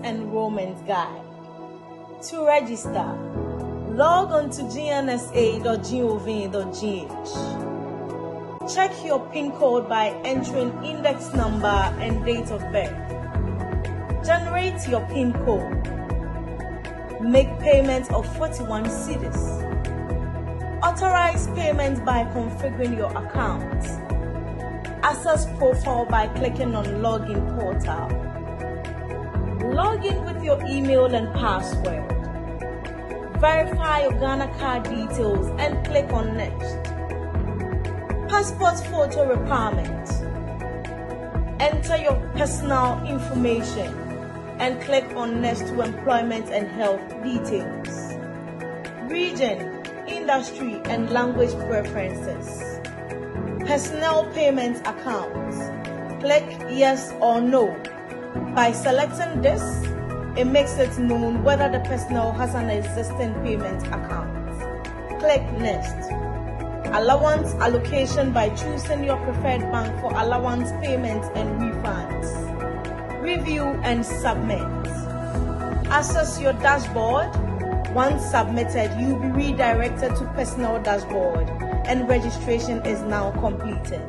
Enrollment Guide. To register, log on to gnsa.gov.gh. Check your PIN code by entering index number and date of birth. Generate your PIN code. Make payment of 41 cedis. Authorize payment by configuring your account. Access profile by clicking on Login Portal. Log in with your email and password. Verify your Ghana card details and click on Next. Passport photo requirement. Enter your personal information and click on Next to Employment and Health details. Region, industry and language preferences. Personnel payment accounts. Click Yes or No. By selecting this, it makes it known whether the personnel has an existing payment account. Click Next. Allowance allocation by choosing your preferred bank for allowance payments and refunds. Review and submit. Access your dashboard. Once submitted, you'll be redirected to Personal Dashboard and registration is now completed.